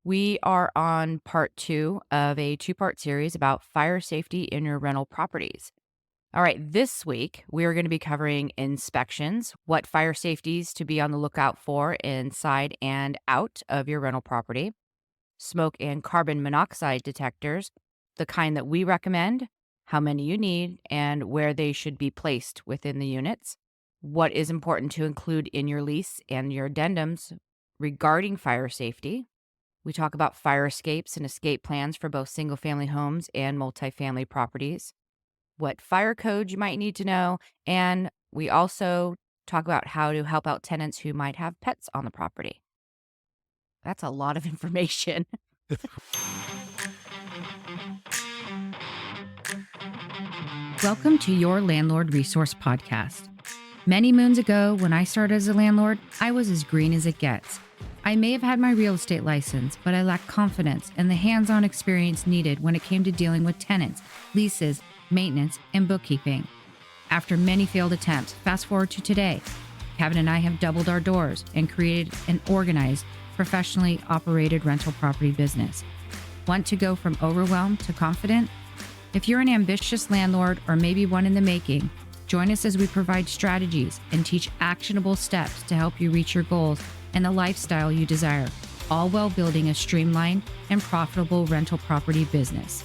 We are on part two of a two-part series about fire safety in your rental properties. All right, this week we are going to be covering inspections, what fire safeties to be on the lookout for inside and out of your rental property, smoke and carbon monoxide detectors, the kind that we recommend, how many you need, and where they should be placed within the units, what is important to include in your lease and your addendums regarding fire safety. We talk about fire escapes and escape plans for both single family homes and multifamily properties, what fire codes you might need to know, and we also talk about how to help out tenants who might have pets on the property. That's a lot of information. Welcome to your Landlord Resource Podcast. Many moons ago, when I started as a landlord, I was as green as it gets. I may have had my real estate license, but I lacked confidence and the hands-on experience needed when it came to dealing with tenants, leases, maintenance, and bookkeeping. After many failed attempts, fast forward to today, Kevin and I have doubled our doors and created an organized, professionally operated rental property business. Want to go from overwhelmed to confident? If you're an ambitious landlord or maybe one in the making, join us as we provide strategies and teach actionable steps to help you reach your goals and the lifestyle you desire, all while building a streamlined and profitable rental property business.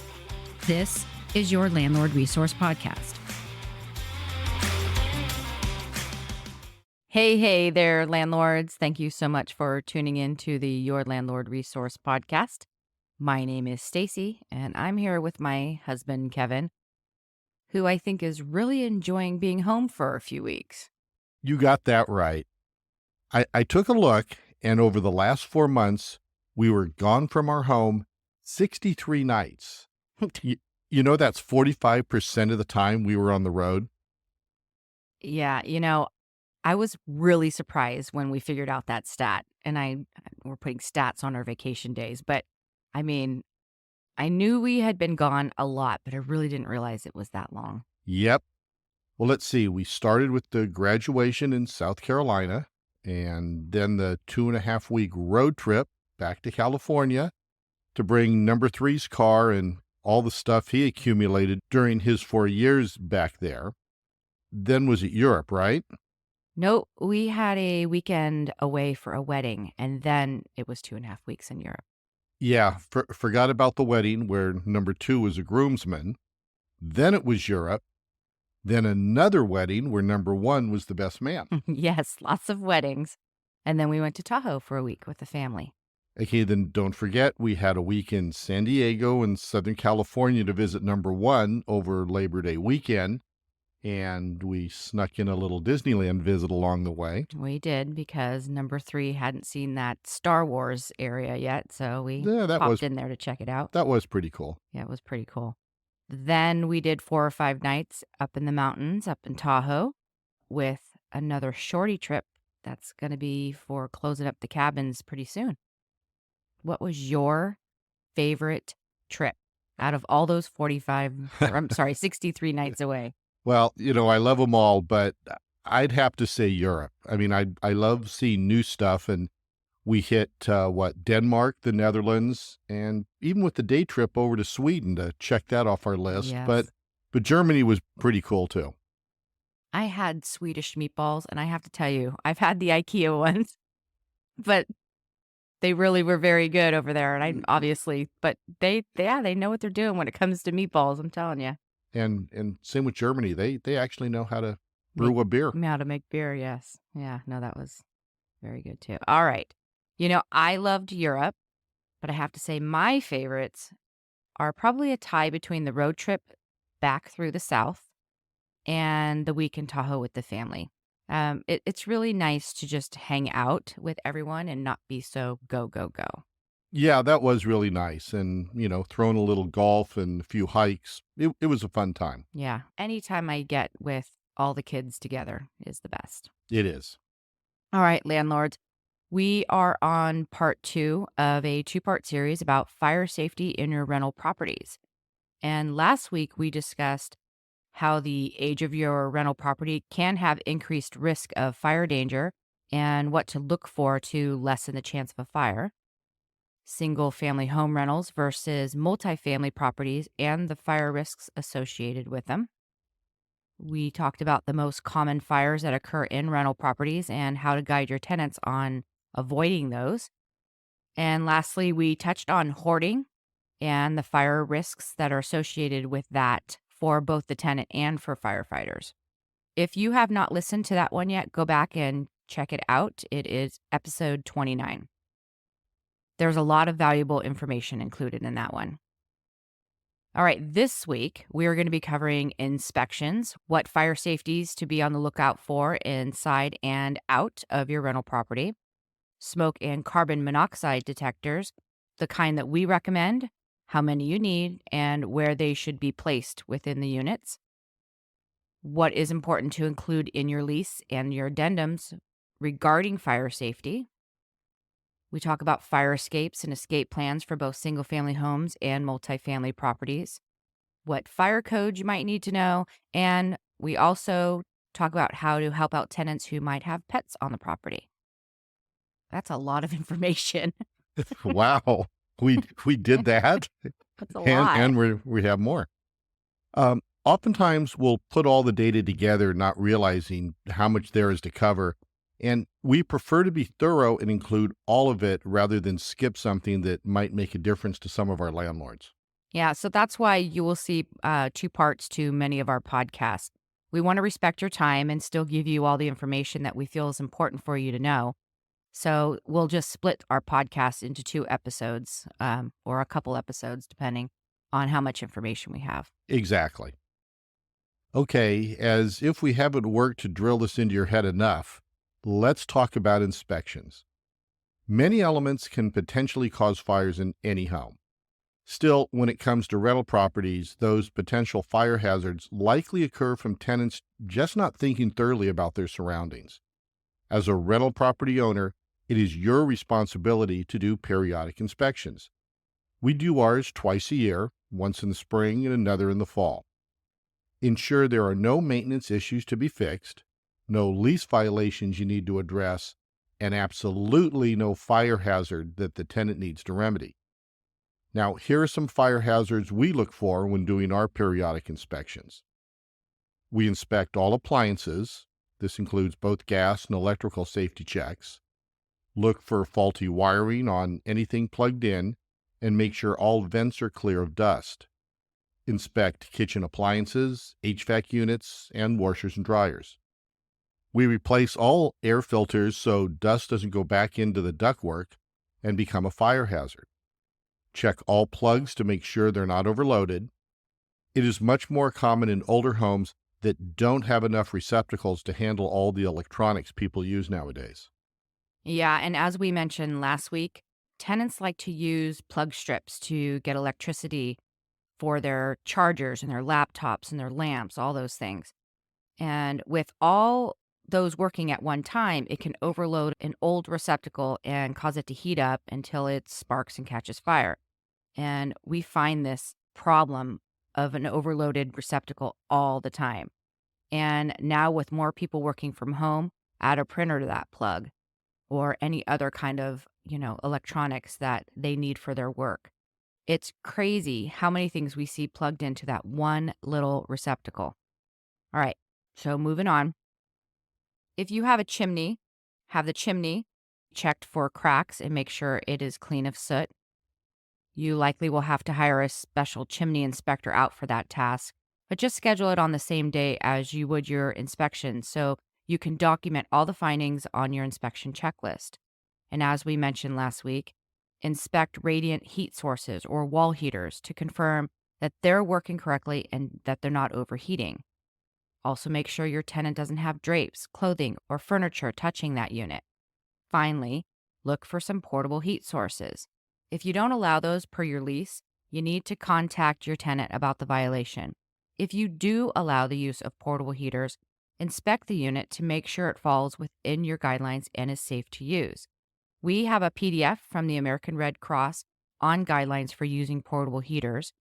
This is your Landlord Resource Podcast. Hey there, landlords. Thank you so much for tuning in to the Your Landlord Resource Podcast. My name is Stacy, and I'm here with my husband, Kevin, who I think is really enjoying being home for a few weeks. You got that right. I took a look, and over the last 4 months, we were gone from our home 63 nights. You know, that's 45% of the time we were on the road. Yeah, I was really surprised when we figured out that stat, and we're putting stats on our vacation days, but I mean, I knew we had been gone a lot, but I really didn't realize it was that long. Yep. Well, let's see. We started with the graduation in South Carolina, and then the 2.5 week road trip back to California to bring number three's car and all the stuff he accumulated during his 4 years back there. Then was it Europe, right? No, we had a weekend away for a wedding, and then it was 2.5 weeks in Europe. Yeah, forgot about the wedding where number two was a groomsman. Then it was Europe. Then another wedding where number one was the best man. Yes, lots of weddings. And then we went to Tahoe for a week with the family. Okay, then don't forget we had a week in San Diego and Southern California to visit number one over Labor Day weekend. And we snuck in a little Disneyland visit along the way. We did because number three hadn't seen that Star Wars area yet, so we Yeah, popped in there to check it out. that was pretty cool. Yeah, it was pretty cool. Then we did 4 or 5 nights up in the mountains, up in Tahoe, with another shorty trip that's going to be for closing up the cabins pretty soon. What was your favorite trip out of all those 63 nights away? Well, I love them all, but I'd have to say Europe. I mean, I love seeing new stuff, and we hit Denmark, the Netherlands, and even with the day trip over to Sweden to check that off our list. Yes. But Germany was pretty cool too. I had Swedish meatballs, and I have to tell you, I've had the IKEA ones, but they really were very good over there. And but they know what they're doing when it comes to meatballs. I'm telling you. And same with Germany. They actually know how to brew a beer. How to make beer, yes. Yeah, no, that was very good too. All right. I loved Europe, but I have to say my favorites are probably a tie between the road trip back through the South and the week in Tahoe with the family. It's really nice to just hang out with everyone and not be so go, go, go. Yeah, that was really nice. And, throwing a little golf and a few hikes. It was a fun time. Yeah. Anytime I get with all the kids together is the best. It is. All right, landlords. We are on part two of a two-part series about fire safety in your rental properties. And last week we discussed how the age of your rental property can have increased risk of fire danger and what to look for to lessen the chance of a fire. single family home rentals versus multifamily properties and the fire risks associated with them. We talked about the most common fires that occur in rental properties and how to guide your tenants on avoiding those. And lastly, we touched on hoarding and the fire risks that are associated with that for both the tenant and for firefighters. If you have not listened to that one yet, go back and check it out. It is episode 29. There's a lot of valuable information included in that one. All right, this week we are going to be covering inspections, what fire safeties to be on the lookout for inside and out of your rental property, smoke and carbon monoxide detectors, the kind that we recommend, how many you need, and where they should be placed within the units, what is important to include in your lease and your addendums regarding fire safety. We talk about fire escapes and escape plans for both single family homes and multifamily properties, what fire codes you might need to know, and we also talk about how to help out tenants who might have pets on the property. That's a lot of information. Wow. We did that, That's a and lot. we have more. Oftentimes we'll put all the data together, not realizing how much there is to cover. And we prefer to be thorough and include all of it rather than skip something that might make a difference to some of our landlords. Yeah, so that's why you will see two parts to many of our podcasts. We want to respect your time and still give you all the information that we feel is important for you to know. So we'll just split our podcast into two episodes or a couple episodes, depending on how much information we have. Exactly. Okay, as if we haven't worked to drill this into your head enough, let's talk about inspections. Many elements can potentially cause fires in any home. Still, when it comes to rental properties, those potential fire hazards likely occur from tenants just not thinking thoroughly about their surroundings. As a rental property owner, it is your responsibility to do periodic inspections. We do ours twice a year, once in the spring and another in the fall. Ensure there are no maintenance issues to be fixed, no lease violations you need to address, and absolutely no fire hazard that the tenant needs to remedy. Now, here are some fire hazards we look for when doing our periodic inspections. We inspect all appliances. This includes both gas and electrical safety checks. Look for faulty wiring on anything plugged in, and make sure all vents are clear of dust. Inspect kitchen appliances, HVAC units, and washers and dryers. We replace all air filters so dust doesn't go back into the ductwork and become a fire hazard. Check all plugs to make sure they're not overloaded. It is much more common in older homes that don't have enough receptacles to handle all the electronics people use nowadays. Yeah, and as we mentioned last week, tenants like to use plug strips to get electricity for their chargers and their laptops and their lamps, all those things. And with all those working at one time, it can overload an old receptacle and cause it to heat up until it sparks and catches fire. And we find this problem of an overloaded receptacle all the time. And now, with more people working from home, add a printer to that plug or any other kind of, electronics that they need for their work. It's crazy how many things we see plugged into that one little receptacle. All right, so moving on. If you have a chimney, have the chimney checked for cracks and make sure it is clean of soot. You likely will have to hire a special chimney inspector out for that task, but just schedule it on the same day as you would your inspection so you can document all the findings on your inspection checklist. And as we mentioned last week, inspect radiant heat sources or wall heaters to confirm that they're working correctly and that they're not overheating. Also, make sure your tenant doesn't have drapes, clothing, or furniture touching that unit. Finally, look for some portable heat sources. If you don't allow those per your lease, you need to contact your tenant about the violation. If you do allow the use of portable heaters, inspect the unit to make sure it falls within your guidelines and is safe to use. We have a PDF from the American Red Cross on guidelines for using portable heaters.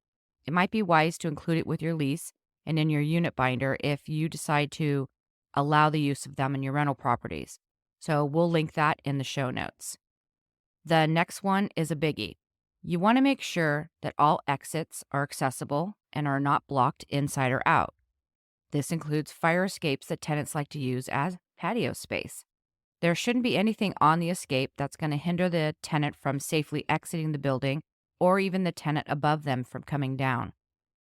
It might be wise to include it with your lease and in your unit binder if you decide to allow the use of them in your rental properties. So we'll link that in the show notes. The next one is a biggie. You want to make sure that all exits are accessible and are not blocked inside or out. This includes fire escapes that tenants like to use as patio space. There shouldn't be anything on the escape that's going to hinder the tenant from safely exiting the building or even the tenant above them from coming down.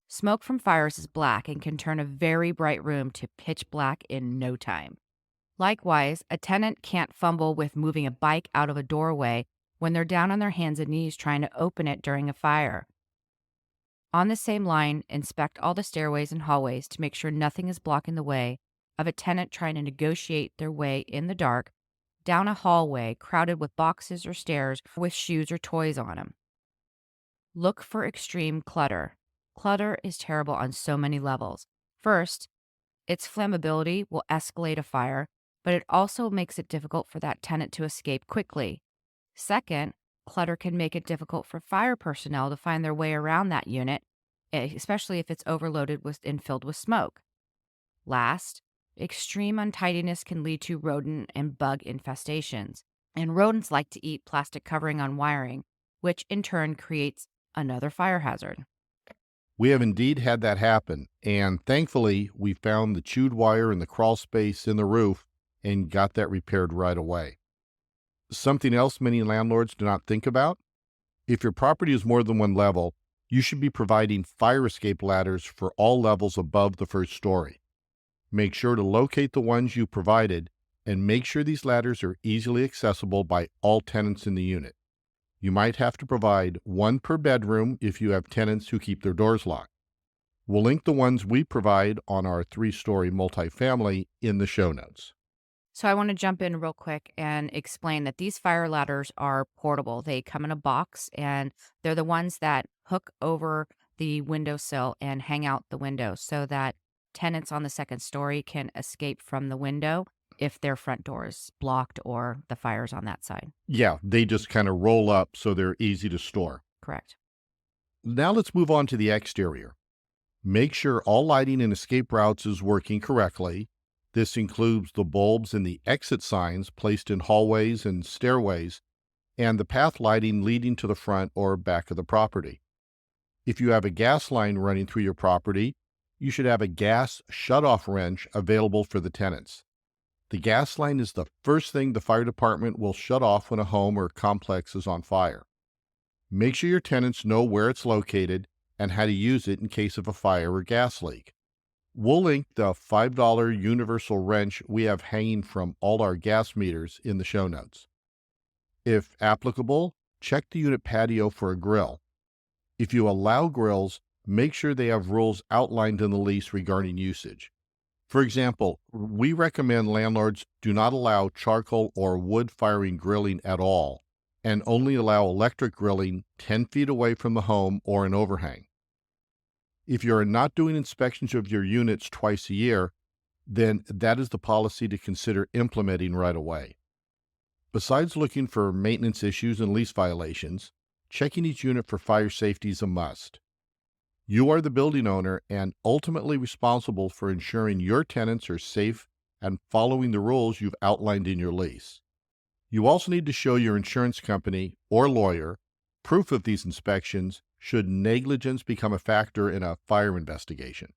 Smoke from fires is black and can turn a very bright room to pitch black in no time. Likewise, a tenant can't fumble with moving a bike out of a doorway when they're down on their hands and knees trying to open it during a fire. On the same line, inspect all the stairways and hallways to make sure nothing is blocking the way of a tenant trying to negotiate their way in the dark down a hallway crowded with boxes or stairs with shoes or toys on them. Look for extreme clutter. Clutter is terrible on so many levels. First, its flammability will escalate a fire, but it also makes it difficult for that tenant to escape quickly. Second, clutter can make it difficult for fire personnel to find their way around that unit, especially if it's overloaded with and filled with smoke. Last, extreme untidiness can lead to rodent and bug infestations. And rodents like to eat plastic covering on wiring, which in turn creates another fire hazard. We have indeed had that happen, and thankfully, we found the chewed wire in the crawl space in the roof and got that repaired right away. Something else many landlords do not think about: if your property is more than one level, you should be providing fire escape ladders for all levels above the first story. Make sure to locate the ones you provided and make sure these ladders are easily accessible by all tenants in the unit. You might have to provide one per bedroom if you have tenants who keep their doors locked. We'll link the ones we provide on our 3-story multifamily in the show notes. So I want to jump in real quick and explain that these fire ladders are portable. They come in a box and they're the ones that hook over the windowsill and hang out the window so that tenants on the second story can escape from the window if their front door is blocked or the fire's on that side. Yeah, they just kind of roll up so they're easy to store. Correct. Now let's move on to the exterior. Make sure all lighting and escape routes is working correctly. This includes the bulbs and the exit signs placed in hallways and stairways, and the path lighting leading to the front or back of the property. If you have a gas line running through your property, you should have a gas shutoff wrench available for the tenants. The gas line is the first thing the fire department will shut off when a home or complex is on fire. Make sure your tenants know where it's located and how to use it in case of a fire or gas leak. We'll link the $5 universal wrench we have hanging from all our gas meters in the show notes. If applicable, check the unit patio for a grill. If you allow grills, make sure they have rules outlined in the lease regarding usage. For example, we recommend landlords do not allow charcoal or wood-firing grilling at all, and only allow electric grilling 10 feet away from the home or an overhang. If you are not doing inspections of your units twice a year, then that is the policy to consider implementing right away. Besides looking for maintenance issues and lease violations, checking each unit for fire safety is a must. You are the building owner and ultimately responsible for ensuring your tenants are safe and following the rules you've outlined in your lease. You also need to show your insurance company or lawyer proof of these inspections should negligence become a factor in a fire investigation.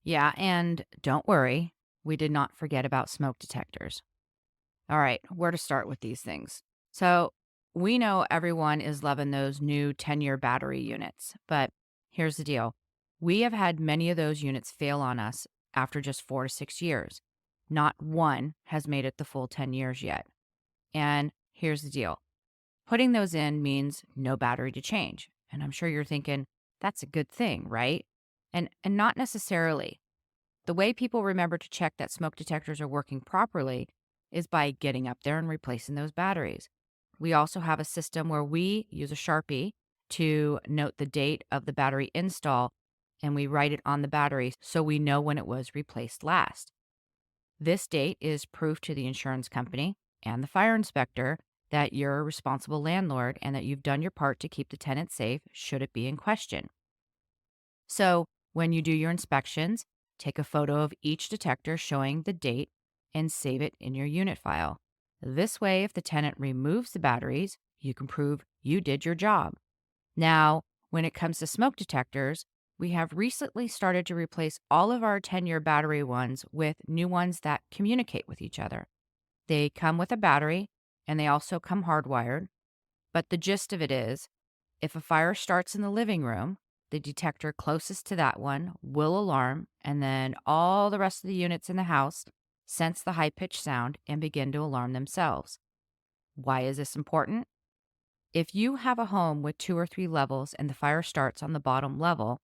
Yeah, and don't worry, we did not forget about smoke detectors. All right, where to start with these things? So, we know everyone is loving those new 10-year battery units, but here's the deal. We have had many of those units fail on us after just 4 to 6 years. Not one has made it the full 10 years yet. And here's the deal. Putting those in means no battery to change. And I'm sure you're thinking, that's a good thing, right? And not necessarily. The way people remember to check that smoke detectors are working properly is by getting up there and replacing those batteries. We also have a system where we use a Sharpie to note the date of the battery install, and we write it on the battery so we know when it was replaced last. This date is proof to the insurance company and the fire inspector that you're a responsible landlord and that you've done your part to keep the tenant safe should it be in question. So, when you do your inspections, take a photo of each detector showing the date and save it in your unit file. This way, if the tenant removes the batteries, You can prove you did your job. Now, when it comes to smoke detectors, we have recently started to replace all of our 10-year battery ones with new ones that communicate with each other. They come with a battery and they also come hardwired. But the gist of it is if a fire starts in the living room, the detector closest to that one will alarm, and then all the rest of the units in the house sense the high pitched sound and begin to alarm themselves. Why is this important? If you have a home with 2 or 3 levels and the fire starts on the bottom level,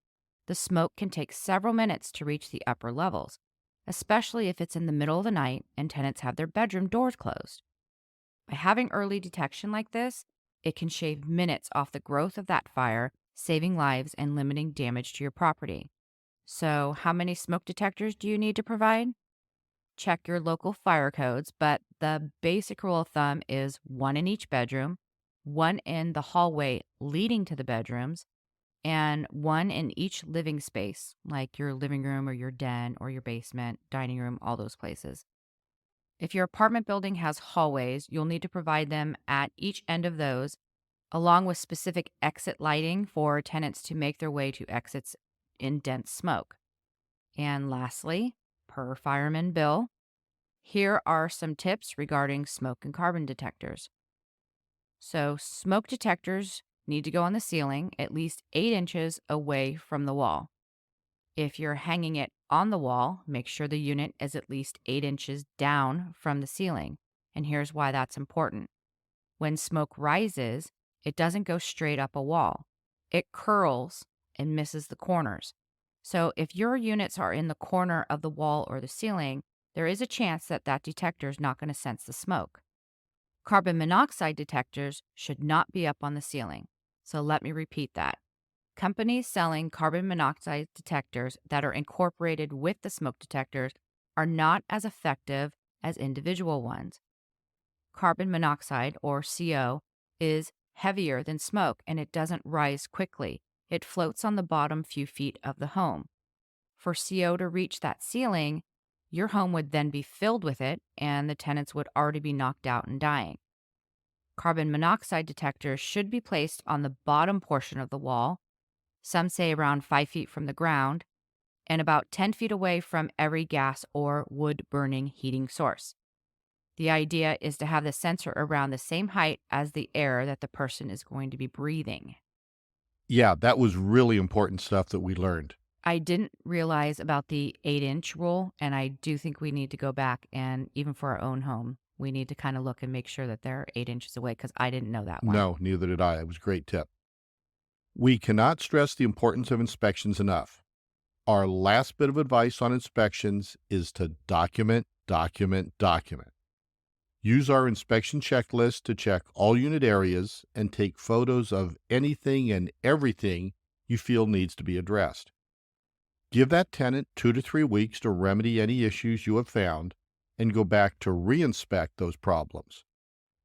the smoke can take several minutes to reach the upper levels, especially if it's in the middle of the night and tenants have their bedroom doors closed. By having early detection like this, it can shave minutes off the growth of that fire, saving lives and limiting damage to your property. So, how many smoke detectors do you need to provide? Check your local fire codes, but the basic rule of thumb is one in each bedroom, one in the hallway leading to the bedrooms, and one in each living space, like your living room or your den or your basement, dining room, all those places. If your apartment building has hallways, you'll need to provide them at each end of those, along with specific exit lighting for tenants to make their way to exits in dense smoke. And lastly, per Fireman Bill, here are some tips regarding smoke and carbon detectors. So, smoke detectors need to go on the ceiling at least 8 inches away from the wall. If you're hanging it on the wall, make sure the unit is at least 8 inches down from the ceiling. And here's why that's important. When smoke rises, it doesn't go straight up a wall, it curls and misses the corners. So if your units are in the corner of the wall or the ceiling, there is a chance that that detector is not going to sense the smoke. Carbon monoxide detectors should not be up on the ceiling. So let me repeat that. Companies selling carbon monoxide detectors that are incorporated with the smoke detectors are not as effective as individual ones. Carbon monoxide, or CO, is heavier than smoke and it doesn't rise quickly. It floats on the bottom few feet of the home. For CO to reach that ceiling, your home would then be filled with it and the tenants would already be knocked out and dying. Carbon monoxide detectors should be placed on the bottom portion of the wall, some say around 5 feet from the ground, and about 10 feet away from every gas or wood burning heating source. The idea is to have the sensor around the same height as the air that the person is going to be breathing. Yeah, that was really important stuff that we learned. I didn't realize about the 8-inch rule, and I do think we need to go back and even for our own home, we need to kind of look and make sure that they're 8 inches away because I didn't know that one. No, neither did I. It was a great tip. We cannot stress the importance of inspections enough. Our last bit of advice on inspections is to document, document, document. Use our inspection checklist to check all unit areas and take photos of anything and everything you feel needs to be addressed. Give that tenant 2 to 3 weeks to remedy any issues you have found and go back to reinspect those problems.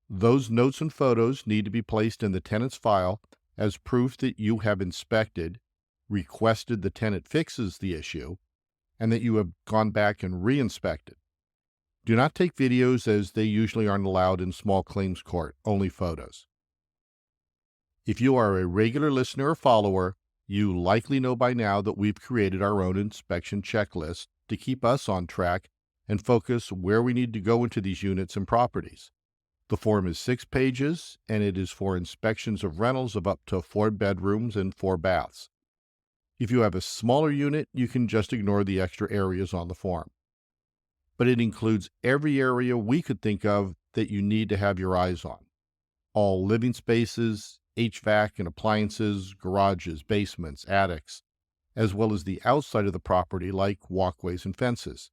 Those notes and photos need to be placed in the tenant's file as proof that you have inspected, requested the tenant fixes the issue, and that you have gone back and re-inspected. Do not take videos as they usually aren't allowed in small claims court, only photos. If you are a regular listener or follower, you likely know by now that we've created our own inspection checklist to keep us on track and focus where we need to go into these units and properties. The form is 6 pages, and it is for inspections of rentals of up to 4 bedrooms and 4 baths. If you have a smaller unit, you can just ignore the extra areas on the form. But it includes every area we could think of that you need to have your eyes on. All living spaces, HVAC and appliances, garages, basements, attics, as well as the outside of the property like walkways and fences.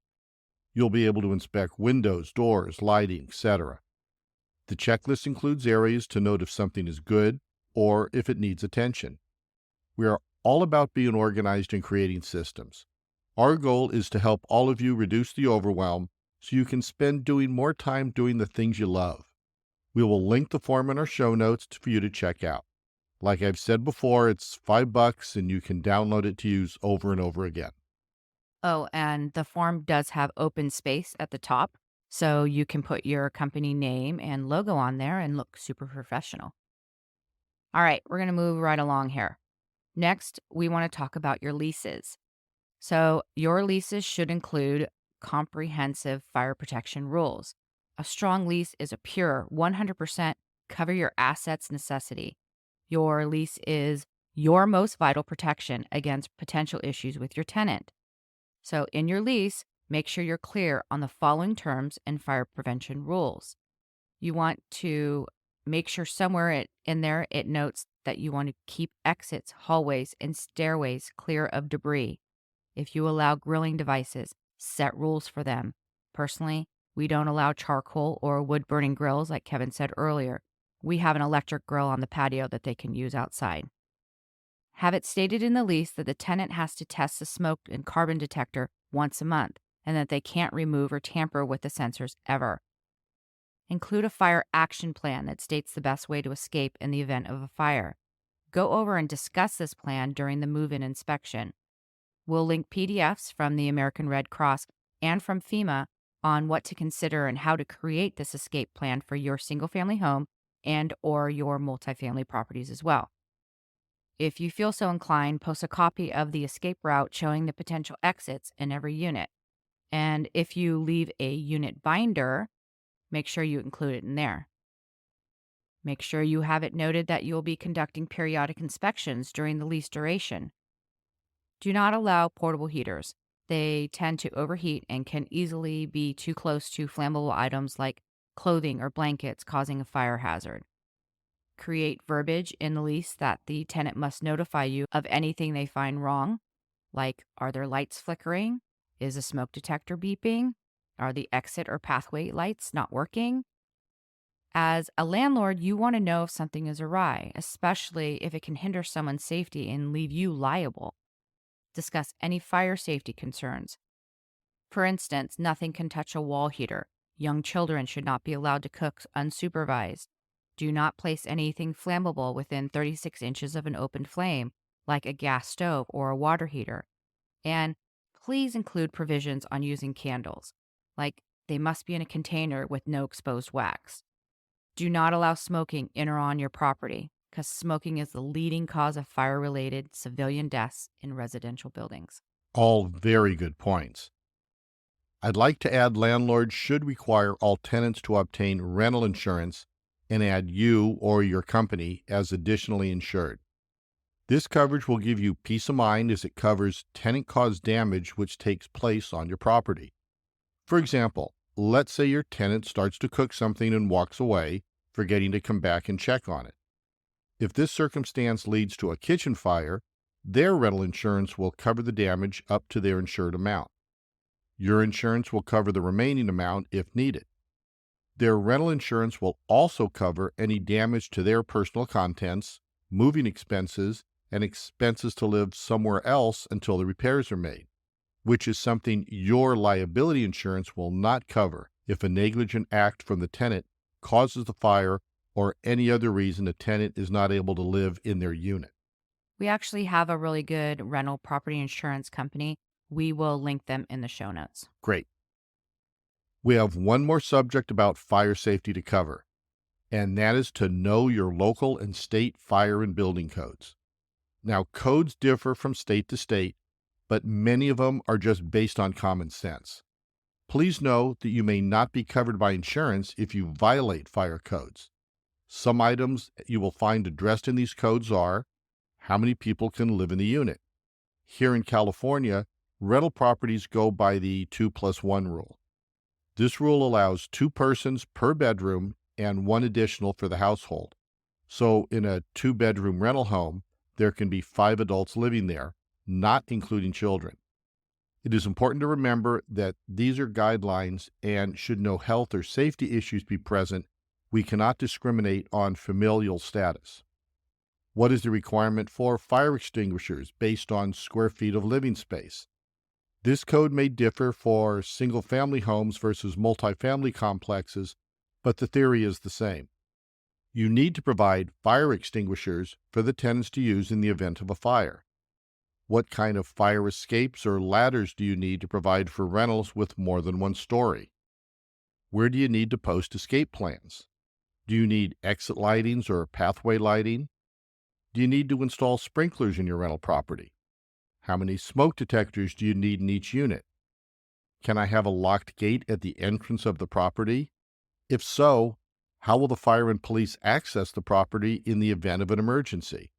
You'll be able to inspect windows, doors, lighting, etc. The checklist includes areas to note if something is good or if it needs attention. We are all about being organized and creating systems. Our goal is to help all of you reduce the overwhelm so you can spend doing more time doing the things you love. We will link the form in our show notes for you to check out. Like I've said before, it's $5 and you can download it to use over and over again. Oh, and the form does have open space at the top, so you can put your company name and logo on there and look super professional. All right, we're going to move right along here. Next, we want to talk about your leases. So, your leases should include comprehensive fire protection rules. A strong lease is a pure 100% cover your assets necessity. Your lease is your most vital protection against potential issues with your tenant. So, in your lease, make sure you're clear on the following terms and fire prevention rules. You want to make sure somewhere in there it notes that you want to keep exits, hallways, and stairways clear of debris. If you allow grilling devices, set rules for them. Personally, we don't allow charcoal or wood burning grills, like Kevin said earlier. We have an electric grill on the patio that they can use outside. Have it stated in the lease that the tenant has to test the smoke and carbon detector once a month and that they can't remove or tamper with the sensors ever. Include a fire action plan that states the best way to escape in the event of a fire. Go over and discuss this plan during the move-in inspection. We'll link PDFs from the American Red Cross and from FEMA on what to consider and how to create this escape plan for your single-family home and or your multifamily properties as well. If you feel so inclined, post a copy of the escape route showing the potential exits in every unit. And if you leave a unit binder, make sure you include it in there. Make sure you have it noted that you will be conducting periodic inspections during the lease duration. Do not allow portable heaters. They tend to overheat and can easily be too close to flammable items like clothing or blankets, causing a fire hazard. Create verbiage in the lease that the tenant must notify you of anything they find wrong, like are their lights flickering? Is a smoke detector beeping? Are the exit or pathway lights not working? As a landlord, you want to know if something is awry, especially if it can hinder someone's safety and leave you liable. Discuss any fire safety concerns. For instance, nothing can touch a wall heater. Young children should not be allowed to cook unsupervised. Do not place anything flammable within 36 inches of an open flame, like a gas stove or a water heater. And please include provisions on using candles, like they must be in a container with no exposed wax. Do not allow smoking in or on your property, because smoking is the leading cause of fire-related civilian deaths in residential buildings. All very good points. I'd like to add landlords should require all tenants to obtain rental insurance and add you or your company as additionally insured. This coverage will give you peace of mind as it covers tenant-caused damage which takes place on your property. For example, let's say your tenant starts to cook something and walks away, forgetting to come back and check on it. If this circumstance leads to a kitchen fire, their rental insurance will cover the damage up to their insured amount. Your insurance will cover the remaining amount if needed. Their rental insurance will also cover any damage to their personal contents, moving expenses, and expenses to live somewhere else until the repairs are made, which is something your liability insurance will not cover if a negligent act from the tenant causes the fire or any other reason the tenant is not able to live in their unit. We actually have a really good rental property insurance company. We will link them in the show notes. Great. We have one more subject about fire safety to cover, and that is to know your local and state fire and building codes. Now, codes differ from state to state, but many of them are just based on common sense. Please know that you may not be covered by insurance if you violate fire codes. Some items you will find addressed in these codes are how many people can live in the unit. Here in California, rental properties go by the 2+1 rule. This rule allows 2 persons per bedroom and 1 additional for the household. So in a 2-bedroom rental home, there can be 5 adults living there, not including children. It is important to remember that these are guidelines, and should no health or safety issues be present, we cannot discriminate on familial status. What is the requirement for fire extinguishers based on square feet of living space? This code may differ for single-family homes versus multifamily complexes, but the theory is the same. You need to provide fire extinguishers for the tenants to use in the event of a fire. What kind of fire escapes or ladders do you need to provide for rentals with more than 1 story? Where do you need to post escape plans? Do you need exit lightings or pathway lighting? Do you need to install sprinklers in your rental property? How many smoke detectors do you need in each unit? Can I have a locked gate at the entrance of the property? If so, how will the fire and police access the property in the event of an emergency?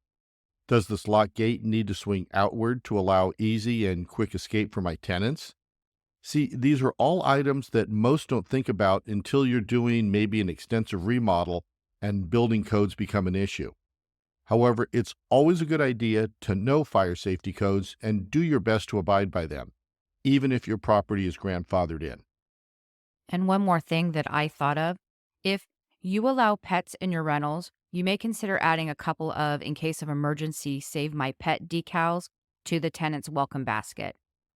Does this locked gate need to swing outward to allow easy and quick escape for my tenants? See, these are all items that most don't think about until you're doing maybe an extensive remodel and building codes become an issue. However, it's always a good idea to know fire safety codes and do your best to abide by them, even if your property is grandfathered in. And one more thing that I thought of, if you allow pets in your rentals, you may consider adding a couple of in case of emergency save my pet decals to the tenant's welcome basket.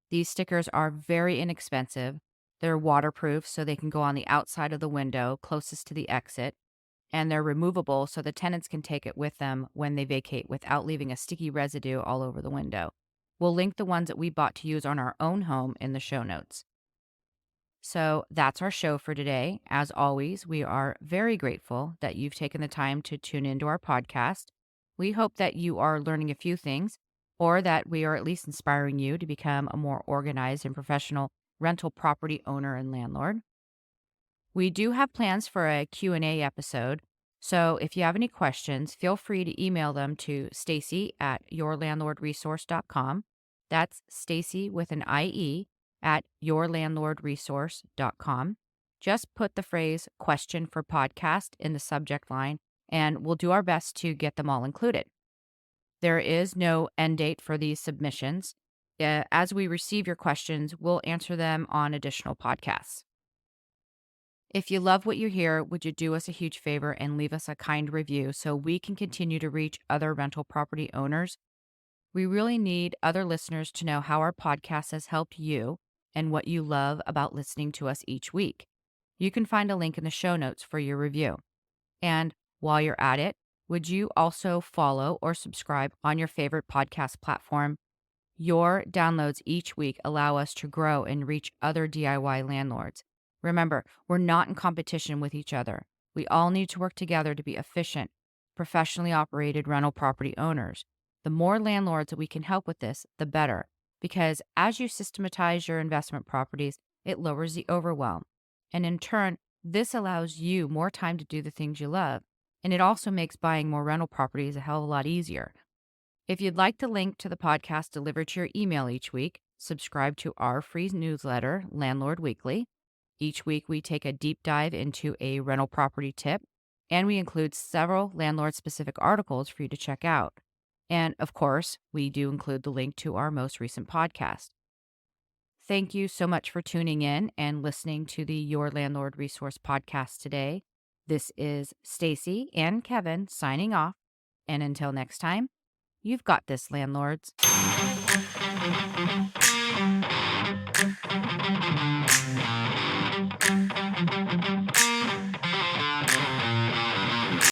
These stickers are very inexpensive. They're waterproof so they can go on the outside of the window closest to the exit, and they're removable so the tenants can take it with them when they vacate without leaving a sticky residue all over the window. We'll link the ones that we bought to use on our own home in the show notes. So that's our show for today. As always, we are very grateful that you've taken the time to tune into our podcast. We hope that you are learning a few things or that we are at least inspiring you to become a more organized and professional rental property owner and landlord. We do have plans for a Q&A episode. So if you have any questions, feel free to email them to Stacy at yourlandlordresource.com. That's Stacy with an IE at yourlandlordresource.com. Just put the phrase question for podcast in the subject line, and we'll do our best to get them all included. There is no end date for these submissions. As we receive your questions, we'll answer them on additional podcasts. If you love what you hear, would you do us a huge favor and leave us a kind review so we can continue to reach other rental property owners? We really need other listeners to know how our podcast has helped you and what you love about listening to us each week. You can find a link in the show notes for your review. And while you're at it, would you also follow or subscribe on your favorite podcast platform? Your downloads each week allow us to grow and reach other DIY landlords. Remember, we're not in competition with each other. We all need to work together to be efficient, professionally operated rental property owners. The more landlords that we can help with this, the better, because as you systematize your investment properties, it lowers the overwhelm. And in turn, this allows you more time to do the things you love. And it also makes buying more rental properties a hell of a lot easier. If you'd like the link to the podcast delivered to your email each week, subscribe to our free newsletter, Landlord Weekly. Each week, we take a deep dive into a rental property tip, and we include several landlord-specific articles for you to check out. And of course, we do include the link to our most recent podcast. Thank you so much for tuning in and listening to the Your Landlord Resource podcast today. This is Stacy and Kevin signing off, and until next time, you've got this, landlords.